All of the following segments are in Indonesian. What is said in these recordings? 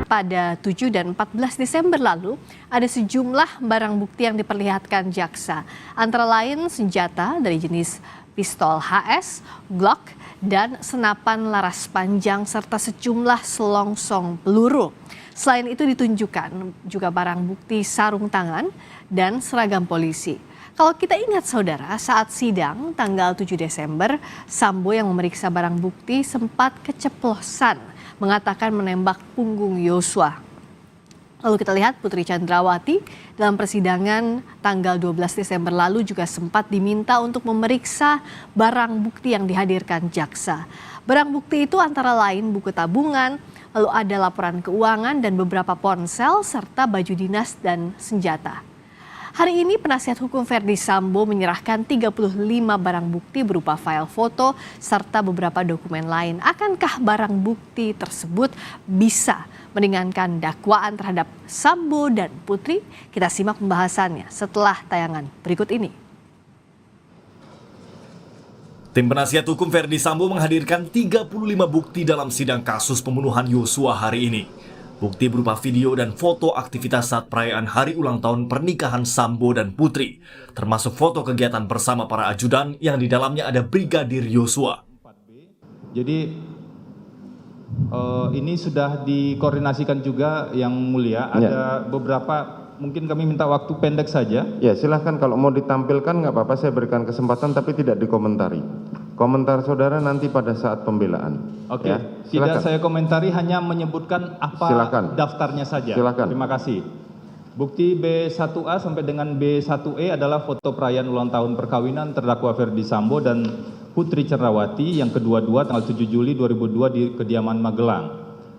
Pada 7 dan 14 Desember lalu, ada sejumlah barang bukti yang diperlihatkan jaksa, antara lain senjata dari jenis pistol HS, Glock, dan senapan laras panjang serta sejumlah selongsong peluru. Selain itu ditunjukkan juga barang bukti sarung tangan dan seragam polisi. Kalau kita ingat saudara, saat sidang tanggal 7 Desember, Sambo yang memeriksa barang bukti sempat keceplosan mengatakan menembak punggung Yosua. Lalu kita lihat Putri Chandrawati dalam persidangan tanggal 12 Desember lalu juga sempat diminta untuk memeriksa barang bukti yang dihadirkan jaksa. Barang bukti itu antara lain buku tabungan, lalu ada laporan keuangan dan beberapa ponsel serta baju dinas dan senjata. Hari ini penasihat hukum Verdi Sambo menyerahkan 35 barang bukti berupa file foto serta beberapa dokumen lain. Akankah barang bukti tersebut bisa meringankan dakwaan terhadap Sambo dan Putri? Kita simak pembahasannya setelah tayangan berikut ini. Tim penasihat hukum Verdi Sambo menghadirkan 35 bukti dalam sidang kasus pembunuhan Yosua hari ini. Bukti berupa video dan foto aktivitas saat perayaan hari ulang tahun pernikahan Sambo dan Putri, termasuk foto kegiatan bersama para ajudan yang di dalamnya ada Brigadir Yosua. Jadi ini sudah dikoordinasikan juga Yang Mulia, ada beberapa, mungkin kami minta waktu pendek saja. Ya silahkan, kalau mau ditampilkan nggak apa-apa, saya berikan kesempatan tapi tidak dikomentari. Komentar saudara nanti pada saat pembelaan. Oke, ya, tidak saya komentari, hanya menyebutkan apa daftarnya saja. Silakan. Terima kasih. Bukti B1A sampai dengan B1E adalah foto perayaan ulang tahun perkawinan terdakwa Verdi Sambo dan Putri Chandrawati yang kedua-dua tanggal 7 Juli 2002 di kediaman Magelang.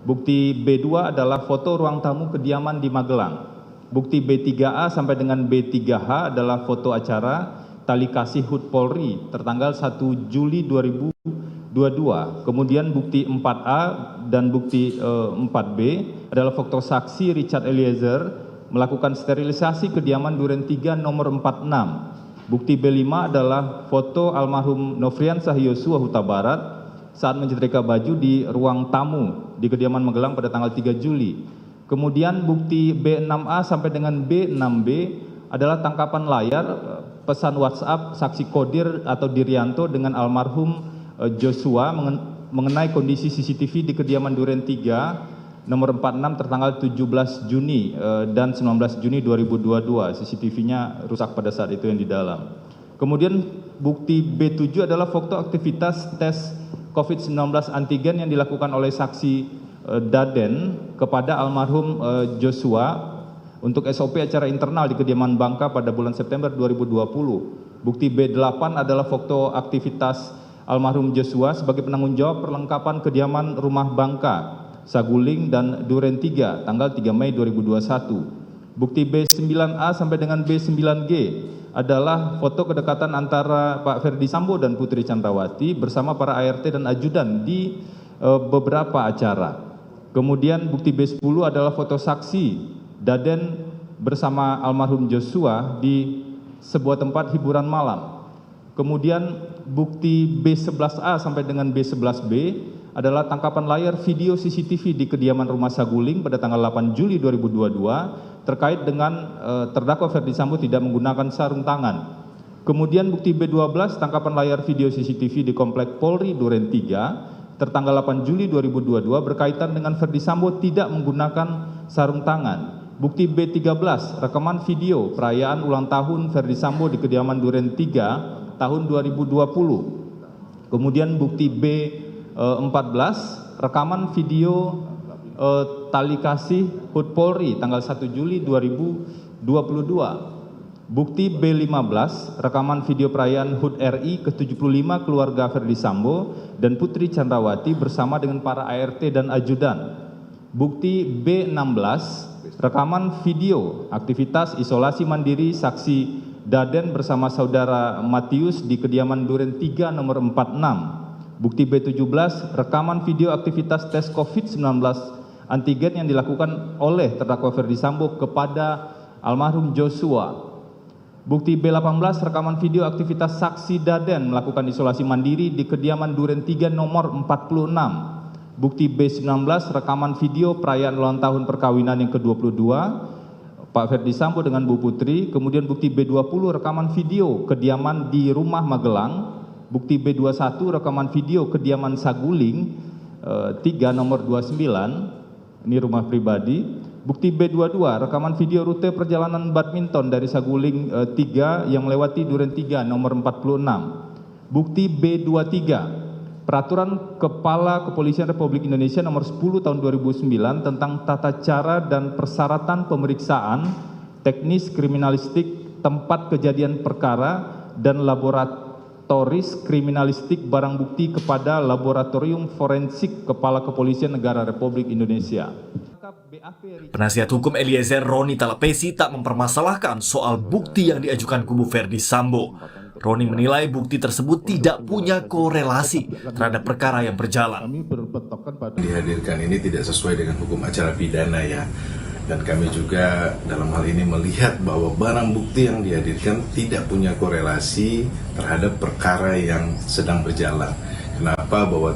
Bukti B2 adalah foto ruang tamu kediaman di Magelang. Bukti B3A sampai dengan B3H adalah foto acara tali kasih HUT Polri tertanggal 1 Juli 2022. Kemudian bukti 4A dan bukti 4B adalah foto saksi Richard Eliezer melakukan sterilisasi kediaman Duren 3 nomor 46. Bukti B5 adalah foto almarhum Nofriansah Yosua Huta Barat saat menyetrika baju di ruang tamu di kediaman Magelang pada tanggal 3 Juli. Kemudian bukti B6A sampai dengan B6B adalah tangkapan layar pesan WhatsApp saksi Kodir atau Dirianto dengan almarhum Joshua mengenai kondisi CCTV di kediaman Duren 3 nomor 46 tertanggal 17 Juni dan 19 Juni 2022. CCTV-nya rusak pada saat itu yang di dalam. Kemudian bukti B7 adalah foto aktivitas tes COVID-19 antigen yang dilakukan oleh saksi Daden kepada almarhum Joshua untuk SOP acara internal di kediaman Bangka pada bulan September 2020. Bukti B8 adalah foto aktivitas almarhum Joshua sebagai penanggung jawab perlengkapan kediaman rumah Bangka, Saguling, dan Duren 3 tanggal 3 Mei 2021. Bukti B9A sampai dengan B9G adalah foto kedekatan antara Pak Verdi Sambo dan Putri Chandrawati bersama para ART dan ajudan di beberapa acara. Kemudian bukti B10 adalah foto saksi Daden bersama almarhum Joshua di sebuah tempat hiburan malam. Kemudian bukti B11A sampai dengan B11B adalah tangkapan layar video CCTV di kediaman rumah Saguling pada tanggal 8 Juli 2022 terkait dengan terdakwa Verdi Sambo tidak menggunakan sarung tangan. Kemudian bukti B12 tangkapan layar video CCTV di Komplek Polri Duren 3 tertanggal 8 Juli 2022 berkaitan dengan Verdi Sambo tidak menggunakan sarung tangan. Bukti B13, rekaman video perayaan ulang tahun Verdi Sambo di kediaman Duren 3 tahun 2020. Kemudian bukti B14, rekaman video tali kasih HUT Polri tanggal 1 Juli 2022. Bukti B15, rekaman video perayaan HUT RI ke-75 keluarga Verdi Sambo dan Putri Chandrawati bersama dengan para ART dan ajudan. Bukti B16, rekaman video aktivitas isolasi mandiri saksi Daden bersama saudara Matius di kediaman Duren 3 nomor 46. Bukti B17, rekaman video aktivitas tes COVID-19 antigen yang dilakukan oleh terdakwa Verdi Sambo kepada almarhum Joshua. Bukti B18, rekaman video aktivitas saksi Daden melakukan isolasi mandiri di kediaman Duren 3 nomor 46. Bukti B19 rekaman video perayaan ulang tahun perkawinan yang ke-22 Pak Ferdi Sambo dengan Bu Putri. Kemudian bukti B20 rekaman video kediaman di rumah Magelang. Bukti B21 rekaman video kediaman Saguling 3 nomor 29, ini rumah pribadi. Bukti B22 rekaman video rute perjalanan badminton dari Saguling 3 yang melewati Duren 3 nomor 46. Bukti B23 Peraturan Kepala Kepolisian Republik Indonesia nomor 10 tahun 2009 tentang tata cara dan persyaratan pemeriksaan teknis kriminalistik tempat kejadian perkara dan laboratoris kriminalistik barang bukti kepada Laboratorium Forensik Kepala Kepolisian Negara Republik Indonesia. Penasihat hukum Eliezer, Roni Talapesi, tak mempermasalahkan soal bukti yang diajukan kubu Ferdi Sambo. Roni menilai bukti tersebut tidak punya korelasi terhadap perkara yang berjalan. Dihadirkan ini tidak sesuai dengan hukum acara pidana ya. Dan kami juga dalam hal ini melihat bahwa barang bukti yang dihadirkan tidak punya korelasi terhadap perkara yang sedang berjalan. Kenapa? Bahwa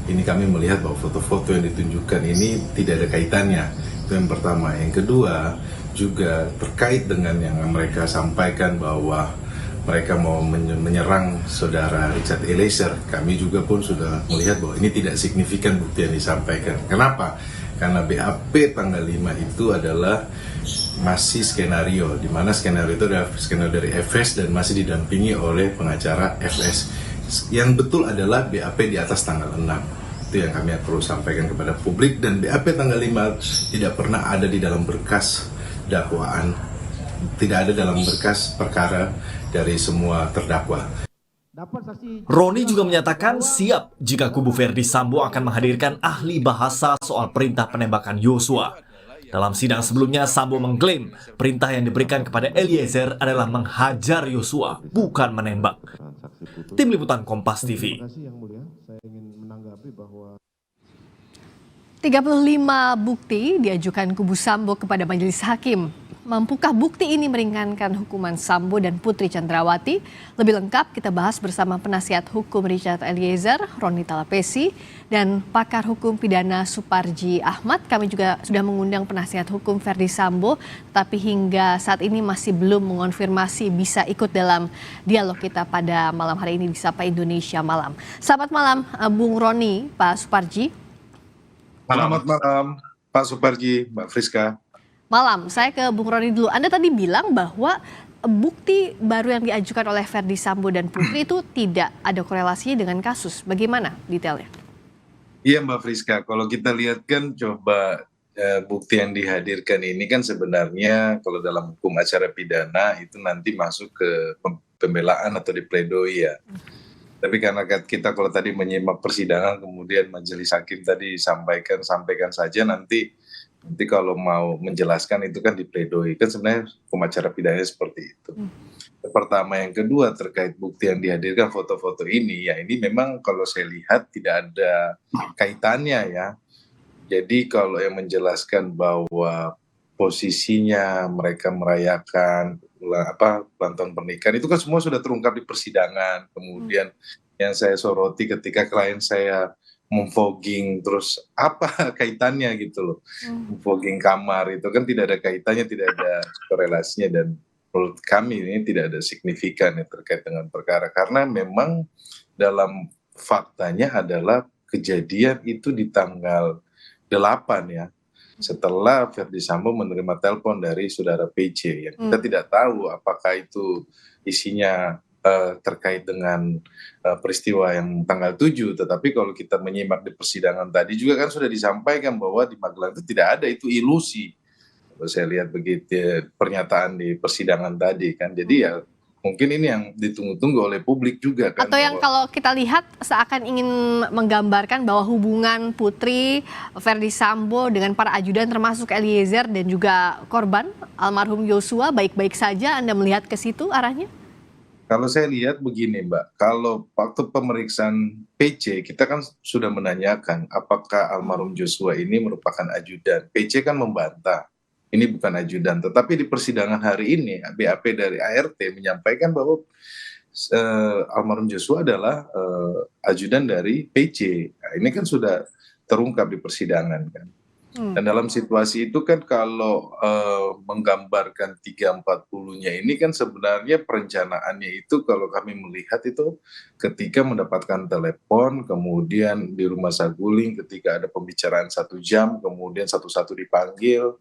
ini kami melihat bahwa foto-foto yang ditunjukkan ini tidak ada kaitannya. Itu yang pertama. Yang kedua, juga terkait dengan yang mereka sampaikan bahwa mereka mau menyerang saudara Richard Eliezer. Kami juga pun sudah melihat bahwa ini tidak signifikan bukti yang disampaikan. Kenapa? Karena BAP tanggal 5 itu adalah masih skenario, di mana skenario itu adalah skenario dari FS dan masih didampingi oleh pengacara FS. Yang betul adalah BAP di atas tanggal 6. Itu yang kami perlu sampaikan kepada publik, dan BAP tanggal 5 tidak pernah ada di dalam berkas dakwaan, tidak ada dalam berkas perkara dari semua terdakwa. Roni juga menyatakan siap jika kubu Ferdi Sambo akan menghadirkan ahli bahasa soal perintah penembakan Yosua. Dalam sidang sebelumnya, Sambo mengklaim perintah yang diberikan kepada Eliezer adalah menghajar Yosua, bukan menembak. Tim Liputan Kompas TV. 35 bukti diajukan kubu Sambo kepada majelis hakim. Mampukah bukti ini meringankan hukuman Sambo dan Putri Chandrawati? Lebih lengkap kita bahas bersama penasihat hukum Richard Eliezer, Roni Talapesi, dan pakar hukum pidana Suparji Ahmad. Kami juga sudah mengundang penasihat hukum Ferdi Sambo, tapi hingga saat ini masih belum mengonfirmasi bisa ikut dalam dialog kita pada malam hari ini di Sapa Indonesia Malam. Selamat malam, Bung Roni, Pak Suparji. Selamat malam, Pak Suparji, Mbak Friska. Malam, saya ke Bung Roni dulu. Anda tadi bilang bahwa bukti baru yang diajukan oleh Ferdi Sambo dan Putri itu tidak ada korelasinya dengan kasus. Bagaimana detailnya? Iya Mbak Friska, kalau kita lihat kan coba bukti yang dihadirkan ini kan sebenarnya kalau dalam hukum acara pidana itu nanti masuk ke pembelaan atau di pledoi ya. Tapi karena kita kalau tadi menyimak persidangan kemudian majelis hakim tadi sampaikan saja nanti kalau mau menjelaskan itu kan di pledoi, kan sebenarnya hukum acara pidana seperti itu. Yang pertama, yang kedua terkait bukti yang dihadirkan foto-foto ini, ya ini memang kalau saya lihat tidak ada kaitannya ya. Jadi kalau yang menjelaskan bahwa posisinya mereka merayakan ulang tahun pernikahan itu kan semua sudah terungkap di persidangan. Kemudian yang saya soroti ketika klien saya memfogging, terus apa kaitannya gitu loh. Memfogging kamar itu kan tidak ada kaitannya, tidak ada korelasinya, dan menurut kami ini tidak ada signifikan ya terkait dengan perkara, karena memang dalam faktanya adalah kejadian itu di tanggal 8 ya, setelah Ferdi Sambo menerima telepon dari saudara PC yang kita tidak tahu apakah itu isinya terkait dengan peristiwa yang tanggal 7, tetapi kalau kita menyimak di persidangan tadi juga kan sudah disampaikan bahwa di Magelang itu tidak ada, itu ilusi. Kalau saya lihat begitu pernyataan di persidangan tadi kan, jadi ya mungkin ini yang ditunggu-tunggu oleh publik juga kan. Atau yang kalau kita lihat seakan ingin menggambarkan bahwa hubungan Putri, Ferdi Sambo dengan para ajudan termasuk Eliezer dan juga korban almarhum Yosua baik-baik saja, Anda melihat ke situ arahnya? Kalau saya lihat begini Mbak, kalau waktu pemeriksaan PC kita kan sudah menanyakan apakah almarhum Joshua ini merupakan ajudan. PC kan membantah, ini bukan ajudan. Tetapi di persidangan hari ini BAP dari ART menyampaikan bahwa almarhum Joshua adalah ajudan dari PC. Nah, ini kan sudah terungkap di persidangan kan. Dan dalam situasi itu kan kalau menggambarkan 340-nya ini kan sebenarnya perencanaannya itu kalau kami melihat itu ketika mendapatkan telepon, kemudian di rumah Saguling ketika ada pembicaraan 1 jam, kemudian satu-satu dipanggil,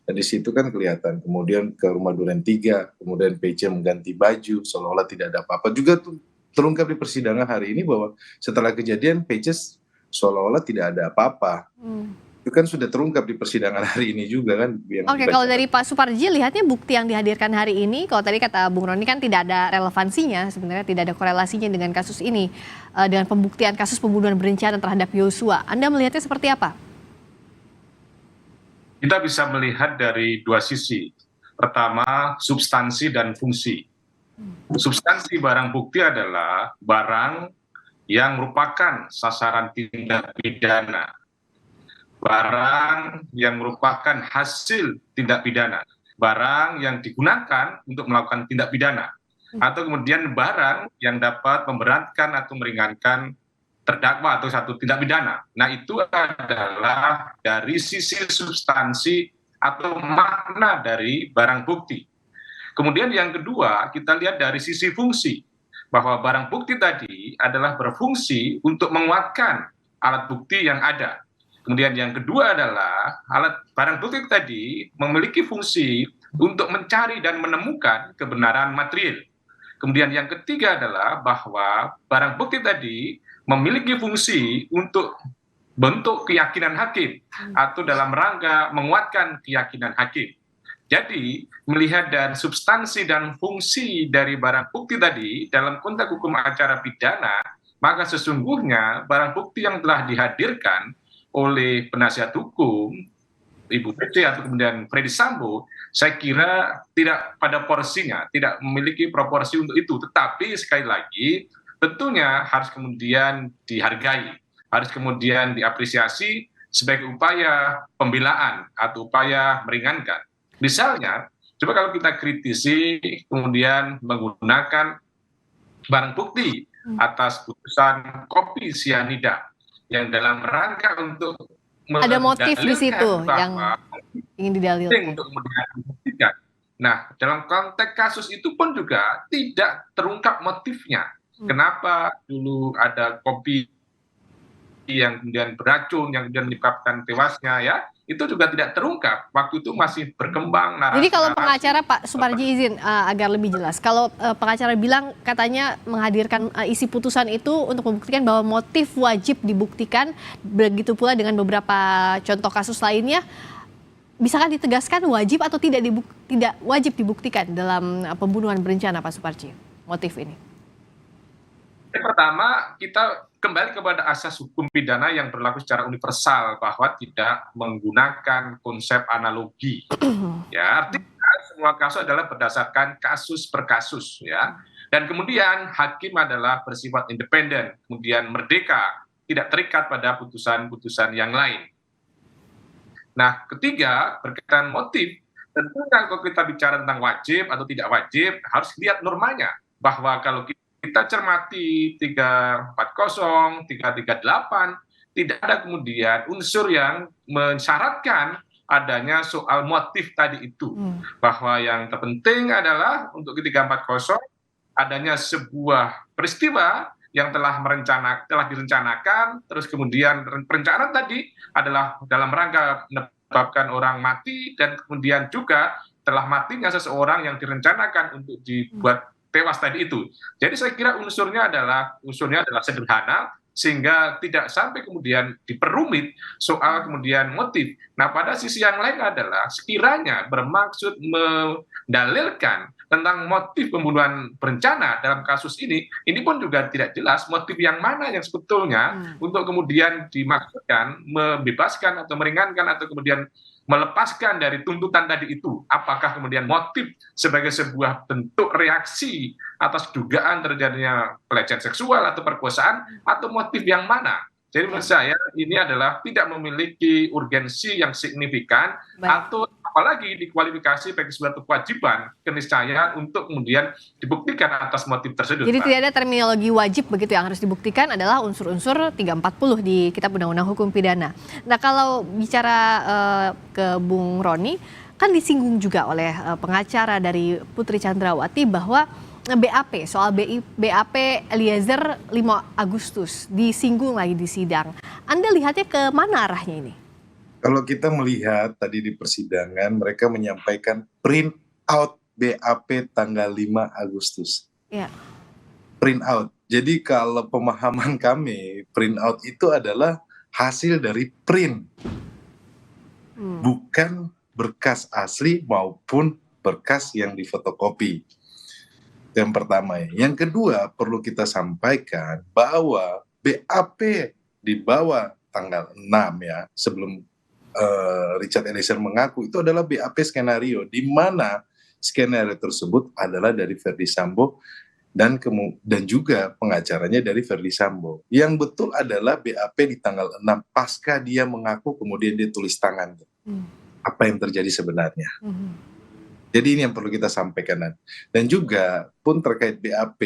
dan di situ kan kelihatan, kemudian ke rumah Duren 3, kemudian PC mengganti baju, seolah-olah tidak ada apa-apa. Juga tuh terungkap di persidangan hari ini bahwa setelah kejadian PC seolah-olah tidak ada apa-apa. Itu kan sudah terungkap di persidangan hari ini juga kan. Oke, kalau dari Pak Suparji lihatnya bukti yang dihadirkan hari ini, kalau tadi kata Bung Roni kan tidak ada relevansinya, sebenarnya tidak ada korelasinya dengan kasus ini, dengan pembuktian kasus pembunuhan berencana terhadap Yosua. Anda melihatnya seperti apa? Kita bisa melihat dari dua sisi. Pertama, substansi dan fungsi. Substansi barang bukti adalah barang yang merupakan sasaran tindak pidana. Barang yang merupakan hasil tindak pidana, barang yang digunakan untuk melakukan tindak pidana, atau kemudian barang yang dapat memberatkan atau meringankan terdakwa atau satu tindak pidana. Nah, itu adalah dari sisi substansi atau makna dari barang bukti. Kemudian yang kedua, kita lihat dari sisi fungsi, bahwa barang bukti tadi adalah berfungsi untuk menguatkan alat bukti yang ada. Kemudian yang kedua adalah barang bukti tadi memiliki fungsi untuk mencari dan menemukan kebenaran material. Kemudian yang ketiga adalah bahwa barang bukti tadi memiliki fungsi untuk bentuk keyakinan hakim atau dalam rangka menguatkan keyakinan hakim. Jadi melihat dari substansi dan fungsi dari barang bukti tadi dalam konteks hukum acara pidana, maka sesungguhnya barang bukti yang telah dihadirkan oleh penasihat hukum Ibu Pece atau kemudian Freddy Sambo, saya kira tidak pada porsinya, tidak memiliki proporsi untuk itu. Tetapi sekali lagi tentunya harus kemudian dihargai, harus kemudian diapresiasi sebagai upaya pembelaan atau upaya meringankan. Misalnya, coba kalau kita kritisi kemudian menggunakan barang bukti atas putusan kopi sianida yang dalam rangka untuk ada motif di situ yang ingin didalilkan. Untuk kemudian dibuktikan. Nah, dalam konteks kasus itu pun juga tidak terungkap motifnya. Kenapa dulu ada kopi yang kemudian beracun, yang kemudian menyebabkan tewasnya ya, itu juga tidak terungkap. Waktu itu masih berkembang narasi. Jadi kalau pengacara Pak Suparji izin agar lebih jelas, kalau pengacara bilang katanya menghadirkan isi putusan itu untuk membuktikan bahwa motif wajib dibuktikan, begitu pula dengan beberapa contoh kasus lainnya, bisakah ditegaskan wajib atau tidak wajib dibuktikan dalam pembunuhan berencana Pak Suparji, motif ini? Yang pertama, kita kembali kepada asas hukum pidana yang berlaku secara universal bahwa tidak menggunakan konsep analogi. Ya, artinya semua kasus adalah berdasarkan kasus per kasus ya. Dan kemudian hakim adalah bersifat independen, kemudian merdeka, tidak terikat pada putusan-putusan yang lain. Nah, ketiga, berkaitan motif, tentunya kalau kita bicara tentang wajib atau tidak wajib, harus lihat normanya. Bahwa kalau kita cermati 340, 338, tidak ada kemudian unsur yang mensyaratkan adanya soal motif tadi itu. Bahwa yang terpenting adalah untuk 340, adanya sebuah peristiwa yang telah direncanakan, terus kemudian perencanaan tadi adalah dalam rangka menyebabkan orang mati, dan kemudian juga telah matinya seseorang yang direncanakan untuk dibuat tewas tadi itu. Jadi saya kira unsurnya adalah sederhana, sehingga tidak sampai kemudian diperumit soal kemudian motif. Nah, pada sisi yang lain adalah sekiranya bermaksud mendalilkan tentang motif pembunuhan berencana dalam kasus ini pun juga tidak jelas motif yang mana yang sebetulnya untuk kemudian dimaksudkan membebaskan atau meringankan atau kemudian melepaskan dari tuntutan tadi itu. Apakah kemudian motif sebagai sebuah bentuk reaksi atas dugaan terjadinya pelecehan seksual atau perkosaan, atau motif yang mana? Jadi menurut saya ini adalah tidak memiliki urgensi yang signifikan. Atau apalagi dikualifikasi bagi suatu kewajiban keniscayaan untuk kemudian dibuktikan atas motif tersebut. Jadi Pak. tidak ada terminologi wajib begitu yang harus dibuktikan adalah unsur-unsur 340 di Kitab Undang-Undang Hukum Pidana. Nah kalau bicara ke Bung Roni, kan disinggung juga oleh pengacara dari Putri Chandrawati bahwa BAP, soal BAP Eliezer 5 Agustus disinggung lagi di sidang. Anda lihatnya ke mana arahnya ini? Kalau kita melihat tadi di persidangan, mereka menyampaikan print out BAP tanggal 5 Agustus. Ya. Print out. Jadi kalau pemahaman kami, print out itu adalah hasil dari print. Bukan berkas asli maupun berkas yang difotokopi. Itu yang pertama ya. Yang kedua, perlu kita sampaikan bahwa BAP di bawah tanggal 6 ya, sebelum Richard Eliezer mengaku, itu adalah BAP skenario, di mana skenario tersebut adalah dari Verdi Sambo dan juga pengacaranya dari Verdi Sambo. Yang betul adalah BAP di tanggal 6 pasca dia mengaku, kemudian dia tulis tangan. Apa yang terjadi sebenarnya. Jadi ini yang perlu kita sampaikan. Dan juga pun terkait BAP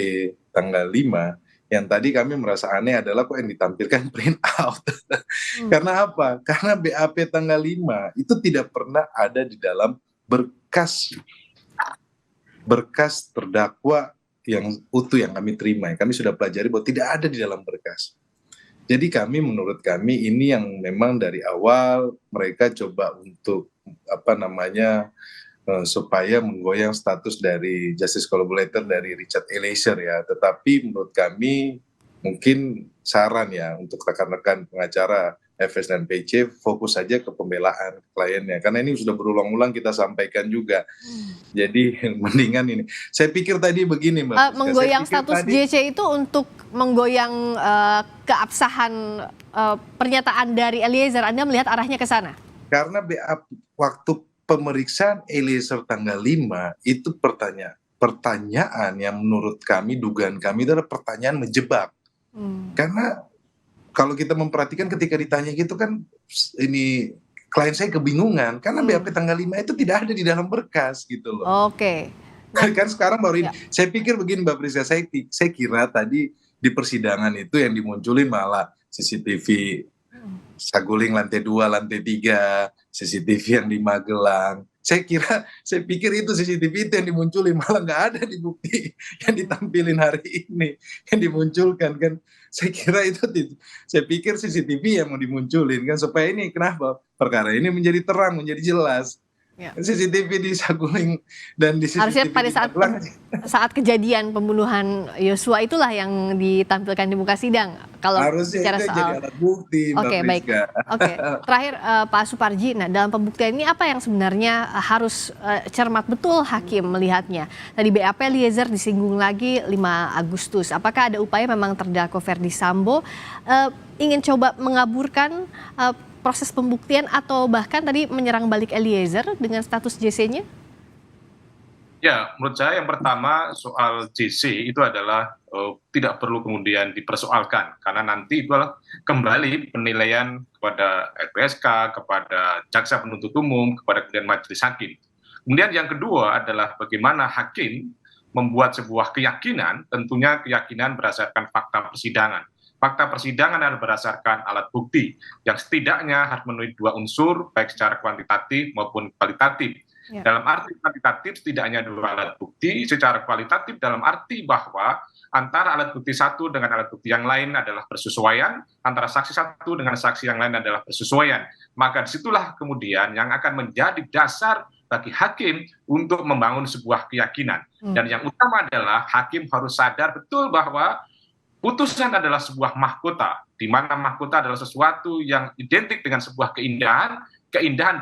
tanggal 5, yang tadi kami merasa aneh adalah kok yang ditampilkan print out. Karena apa? Karena BAP tanggal 5 itu tidak pernah ada di dalam berkas terdakwa yang utuh yang kami terima. Kami sudah pelajari bahwa tidak ada di dalam berkas. Jadi menurut kami ini yang memang dari awal mereka coba untuk supaya menggoyang status dari justice collaborator dari Richard Eliezer ya. Tetapi menurut kami mungkin saran ya untuk rekan-rekan pengacara FS dan PC fokus saja ke pembelaan kliennya. Karena ini sudah berulang-ulang kita sampaikan juga. Jadi mendingan ini. Saya pikir tadi begini Mbak. Menggoyang status JC itu untuk menggoyang keabsahan pernyataan dari Eliezer. Anda melihat arahnya ke sana? Karena waktu pemeriksaan Eliezer tanggal 5 itu pertanyaan yang menurut kami, dugaan kami itu adalah pertanyaan menjebak. Karena kalau kita memperhatikan ketika ditanya gitu kan, ini klien saya kebingungan karena BAP tanggal 5 itu tidak ada di dalam berkas gitu loh. Oke. Kan sekarang baru ini. Saya pikir begini Mbak Friska, saya kira tadi di persidangan itu yang dimunculin malah CCTV Saguling lantai 2, lantai 3, CCTV yang di Magelang. Saya pikir itu CCTV itu yang dimunculin, malah nggak ada di bukti yang ditampilin hari ini, yang dimunculkan kan. Saya pikir CCTV yang mau dimunculin kan, supaya ini kenapa perkara ini menjadi terang, menjadi jelas. Ya. CCTV di Saguling dan di CCTV harusnya pada saat kejadian pembunuhan Yosua itulah yang ditampilkan di muka sidang. Kalau harusnya bicara itu soal jadi alat bukti. Oke, baik. Oke, terakhir Pak Suparji, nah dalam pembuktian ini apa yang sebenarnya harus cermat betul hakim melihatnya? Tadi BAP Eliezer disinggung lagi 5 Agustus. Apakah ada upaya memang terdakwa Verdi Sambo ingin coba mengaburkan proses pembuktian atau bahkan tadi menyerang balik Eliezer dengan status JC-nya? Ya, menurut saya yang pertama soal JC itu adalah tidak perlu kemudian dipersoalkan karena nanti itu adalah kembali penilaian kepada LPSK, kepada jaksa penuntut umum, kepada kemudian majelis hakim. Kemudian yang kedua adalah bagaimana hakim membuat sebuah keyakinan, tentunya keyakinan berdasarkan fakta persidangan. Fakta persidangan adalah berdasarkan alat bukti yang setidaknya harus memenuhi 2 unsur, baik secara kuantitatif maupun kualitatif. Ya. Dalam arti kuantitatif setidaknya 2 alat bukti, secara kualitatif dalam arti bahwa antara alat bukti satu dengan alat bukti yang lain adalah bersesuaian, antara saksi satu dengan saksi yang lain adalah bersesuaian. Maka disitulah kemudian yang akan menjadi dasar bagi hakim untuk membangun sebuah keyakinan. Dan yang utama adalah hakim harus sadar betul bahwa putusan adalah sebuah mahkota, di mana mahkota adalah sesuatu yang identik dengan sebuah keindahan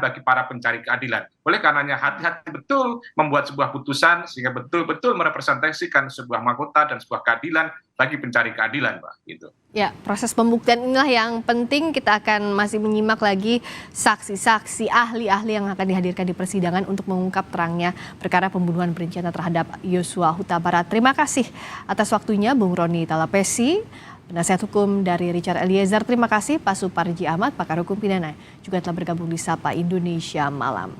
bagi para pencari keadilan. Oleh karenanya hati-hati betul membuat sebuah putusan sehingga betul-betul merepresentasikan sebuah mahkota dan sebuah keadilan bagi pencari keadilan, Pak. Gitu. Ya, proses pembuktian inilah yang penting. Kita akan masih menyimak lagi saksi-saksi, ahli-ahli yang akan dihadirkan di persidangan untuk mengungkap terangnya perkara pembunuhan berencana terhadap Yosua Huta Barat. Terima kasih atas waktunya Bung Roni Talapesi, penasihat hukum dari Richard Eliezer. Terima kasih Pak Suparji Ahmad, pakar hukum pidana, juga telah bergabung di Sapa Indonesia Malam.